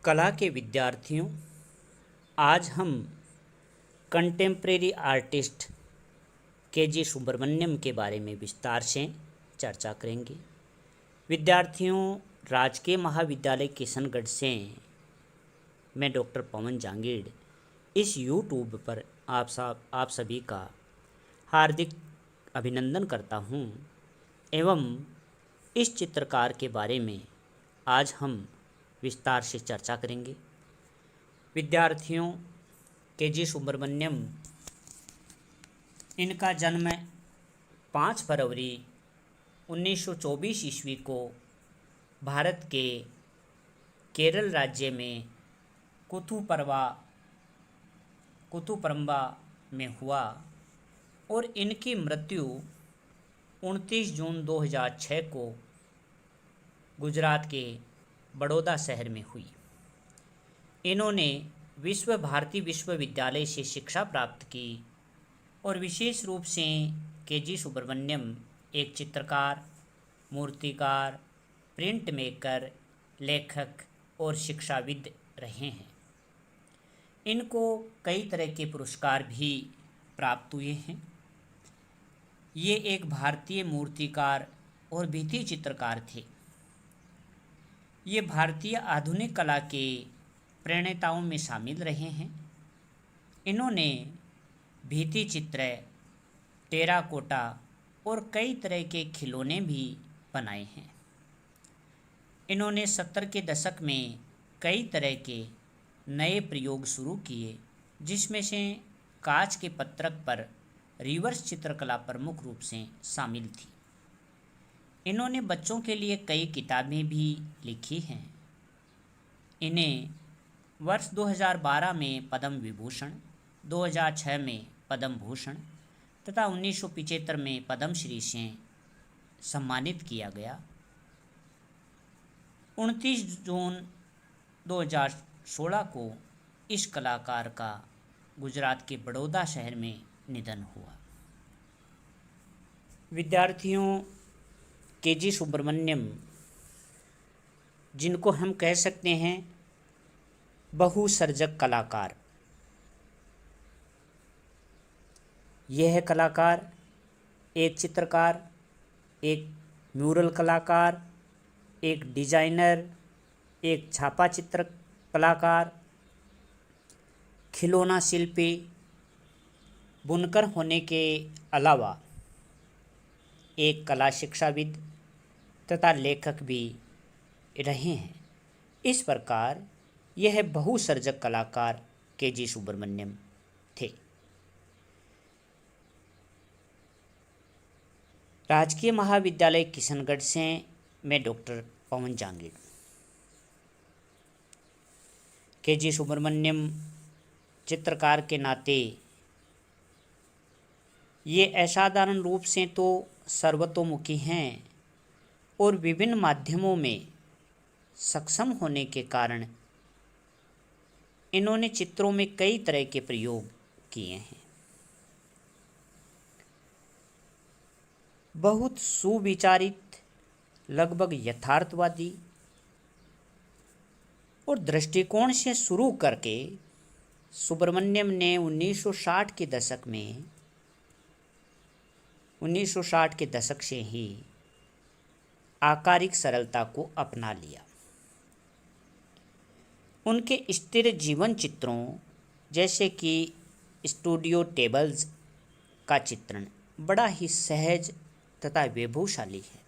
कला के विद्यार्थियों, आज हम कंटेम्प्रेरी आर्टिस्ट के.जी. सुब्रमण्यम के बारे में विस्तार से चर्चा करेंगे। विद्यार्थियों, राजकीय महाविद्यालय किशनगढ़ से मैं डॉक्टर पवन जांगीड़ इस यूट्यूब पर आप सभी का हार्दिक अभिनंदन करता हूं एवं इस चित्रकार के बारे में आज हम विस्तार से चर्चा करेंगे। विद्यार्थियों, के.जी. सुब्रमण्यम, इनका जन्म 5 फरवरी 1924 ईस्वी को भारत के केरल राज्य में कुथुपरम्बा में हुआ और इनकी मृत्यु 29 जून 2006 को गुजरात के बड़ौदा शहर में हुई। इन्होंने विश्व भारती विश्वविद्यालय से शिक्षा प्राप्त की और विशेष रूप से के.जी. सुब्रमण्यम एक चित्रकार, मूर्तिकार, प्रिंट मेकर, लेखक और शिक्षाविद रहे हैं। इनको कई तरह के पुरस्कार भी प्राप्त हुए हैं। ये एक भारतीय मूर्तिकार और भित्ति चित्रकार थे। ये भारतीय आधुनिक कला के प्रणेताओं में शामिल रहे हैं। इन्होंने भित्ति चित्र, टेराकोटा और कई तरह के खिलौने भी बनाए हैं। इन्होंने 70 के दशक में कई तरह के नए प्रयोग शुरू किए, जिसमें से कांच के पत्रक पर रिवर्स चित्रकला प्रमुख रूप से शामिल थी। इन्होंने बच्चों के लिए कई किताबें भी लिखी हैं। इन्हें वर्ष 2012 में पद्म विभूषण, 2006 में पद्म भूषण तथा 1975 में पद्मश्री से सम्मानित किया गया। 29 जून 2016 को इस कलाकार का गुजरात के बड़ौदा शहर में निधन हुआ। विद्यार्थियों, के.जी. सुब्रमण्यम, जिनको हम कह सकते हैं बहुसर्जक कलाकार, यह कलाकार एक चित्रकार, एक म्यूरल कलाकार, एक डिजाइनर, एक छापा चित्र कलाकार, खिलौना शिल्पी, बुनकर होने के अलावा एक कला शिक्षाविद तथा लेखक भी रहे हैं। इस प्रकार यह बहुसर्जक कलाकार के.जी. सुब्रमण्यम थे। राजकीय महाविद्यालय किशनगढ़ से मैं डॉक्टर पवन जांगीड़। के.जी. सुब्रमण्यम चित्रकार के नाते ये असाधारण रूप से तो सर्वतोमुखी हैं और विभिन्न माध्यमों में सक्षम होने के कारण इन्होंने चित्रों में कई तरह के प्रयोग किए हैं। बहुत सुविचारित, लगभग यथार्थवादी और दृष्टिकोण से शुरू करके सुब्रमण्यम ने 1960 के दशक से ही आकारिक सरलता को अपना लिया। उनके स्थिर जीवन चित्रों जैसे कि स्टूडियो टेबल्स का चित्रण बड़ा ही सहज तथा वैभवशाली है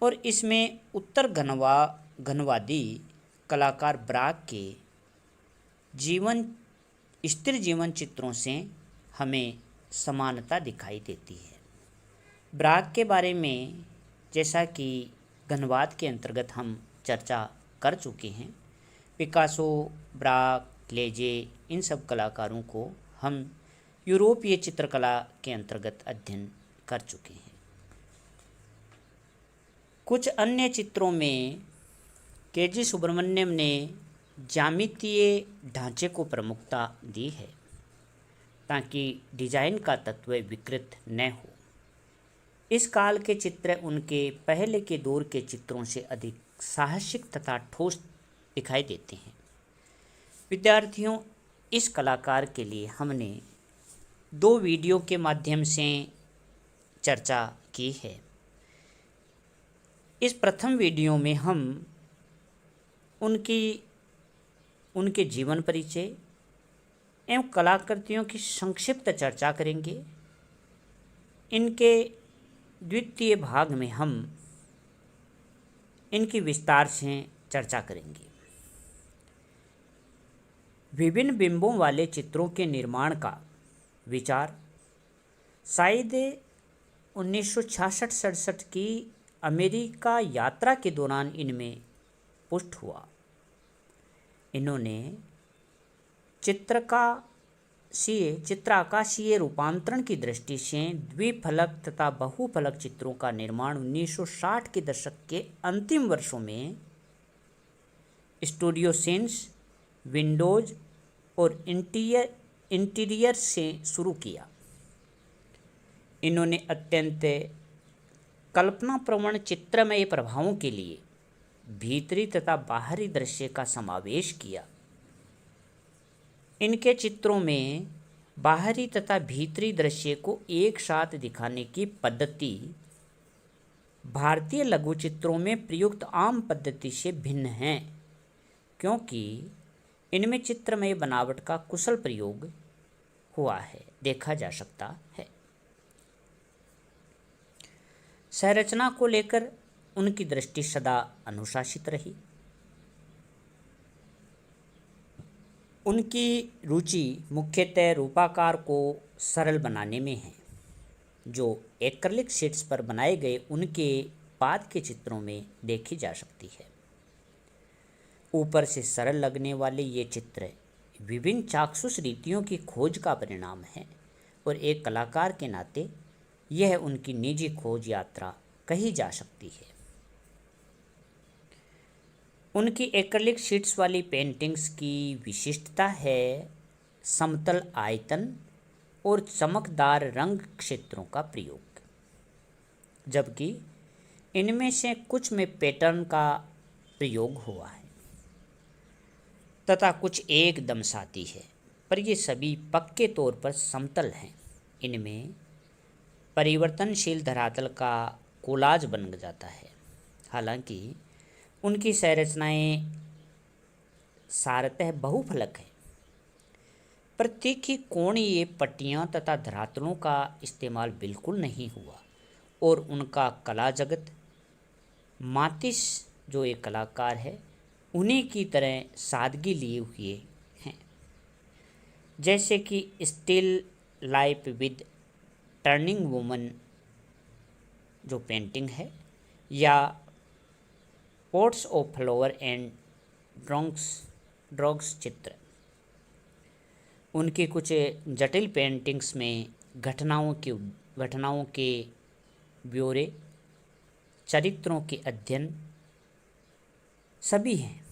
और इसमें उत्तर घनवादी कलाकार ब्राक के स्थिर जीवन चित्रों से हमें समानता दिखाई देती है। ब्राक के बारे में जैसा कि घनवाद के अंतर्गत हम चर्चा कर चुके हैं, पिकासो, ब्राक, क्लेजे, इन सब कलाकारों को हम यूरोपीय चित्रकला के अंतर्गत अध्ययन कर चुके हैं। कुछ अन्य चित्रों में के.जी. सुब्रमण्यम ने ज्यामितीय ढांचे को प्रमुखता दी है ताकि डिजाइन का तत्व विकृत न हो। इस काल के चित्र उनके पहले के दौर के चित्रों से अधिक साहसिक तथा ठोस दिखाई देते हैं। विद्यार्थियों, इस कलाकार के लिए हमने 2 वीडियो के माध्यम से चर्चा की है। इस प्रथम वीडियो में हम उनके जीवन परिचय एवं कलाकृतियों की संक्षिप्त चर्चा करेंगे। इनके द्वितीय भाग में हम इनकी विस्तार से चर्चा करेंगे। विभिन्न बिंबों वाले चित्रों के निर्माण का विचार शायद 1966-67 की अमेरिका यात्रा के दौरान इनमें पुष्ट हुआ। इन्होंने चित्राकाशीय रूपांतरण की दृष्टि से द्विफलक तथा बहुफलक चित्रों का निर्माण 1960 के दशक के अंतिम वर्षों में स्टूडियो सीन्स, विंडोज और इंटीरियर से शुरू किया। इन्होंने अत्यंत कल्पनाप्रवण चित्रमय प्रभावों के लिए भीतरी तथा बाहरी दृश्य का समावेश किया। इनके चित्रों में बाहरी तथा भीतरी दृश्य को एक साथ दिखाने की पद्धति भारतीय लघु चित्रों में प्रयुक्त आम पद्धति से भिन्न है, क्योंकि इनमें चित्रमय बनावट का कुशल प्रयोग हुआ है, देखा जा सकता है। संरचना को लेकर उनकी दृष्टि सदा अनुशासित रही। उनकी रुचि मुख्यतः रूपाकार को सरल बनाने में है, जो एक्रिलिक शीट्स पर बनाए गए उनके बाद के चित्रों में देखी जा सकती है। ऊपर से सरल लगने वाले ये चित्र विभिन्न चाक्षुष रीतियों की खोज का परिणाम है और एक कलाकार के नाते यह उनकी निजी खोज यात्रा कही जा सकती है। उनकी एक्रिलिक शीट्स वाली पेंटिंग्स की विशिष्टता है समतल आयतन और चमकदार रंग क्षेत्रों का प्रयोग, जबकि इनमें से कुछ में पैटर्न का प्रयोग हुआ है तथा कुछ एकदम सादी है, पर ये सभी पक्के तौर पर समतल हैं। इनमें परिवर्तनशील धरातल का कोलाज बन जाता है। हालांकि उनकी संरचनाएं सारतः बहुफलक है, प्रत्येक ही कोणीय पट्टियां तथा धरातलों का इस्तेमाल बिल्कुल नहीं हुआ और उनका कला जगत मातिस जो एक कलाकार है उन्हीं की तरह सादगी लिए हुए हैं, जैसे कि still life with turning woman जो पेंटिंग है, या पोट्स ऑफ फ्लावर एंड ड्रॉग्स चित्र। उनके कुछ जटिल पेंटिंग्स में घटनाओं के ब्यौरे, चरित्रों के अध्ययन सभी हैं।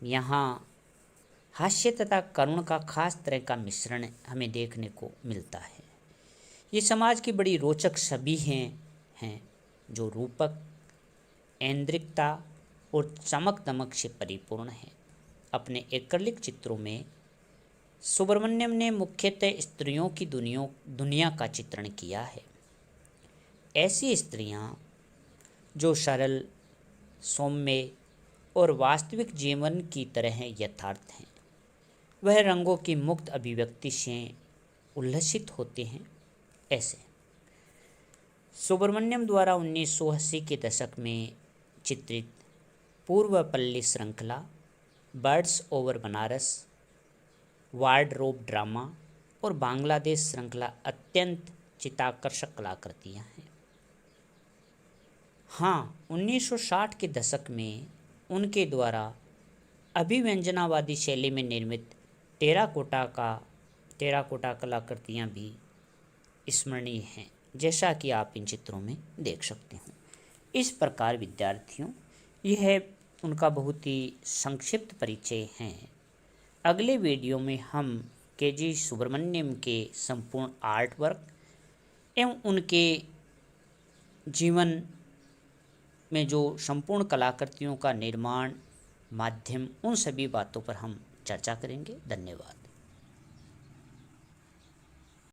यहाँ हास्य तथा करुण का खास तरह का मिश्रण हमें देखने को मिलता है। ये समाज की बड़ी रोचक छवि हैं जो रूपक, ऐन्द्रिकता और चमक दमक से परिपूर्ण है। अपने एक्रिलिक चित्रों में सुब्रमण्यम ने मुख्यतः स्त्रियों की दुनिया का चित्रण किया है। ऐसी स्त्रियां जो सरल, सौम्य और वास्तविक जीवन की तरह यथार्थ हैं। वह रंगों की मुक्त अभिव्यक्ति से उल्लसित होते हैं। ऐसे सुब्रमण्यम द्वारा 1980 के दशक में चित्रित पूर्वपल्ली श्रृंखला, birds over Banaras, wardrobe drama और बांग्लादेश श्रृंखला अत्यंत चित्ताकर्षक कलाकृतियाँ हैं। हाँ, 1960 के दशक में उनके द्वारा अभिव्यंजनावादी शैली में निर्मित टेराकोटा कलाकृतियाँ भी स्मरणीय हैं, जैसा कि आप इन चित्रों में देख सकते हैं। इस प्रकार विद्यार्थियों, यह उनका बहुत ही संक्षिप्त परिचय है। अगले वीडियो में हम के.जी. सुब्रमण्यम के संपूर्ण आर्ट वर्क एवं उनके जीवन में जो संपूर्ण कलाकृतियों का निर्माण माध्यम, उन सभी बातों पर हम चर्चा करेंगे। धन्यवाद।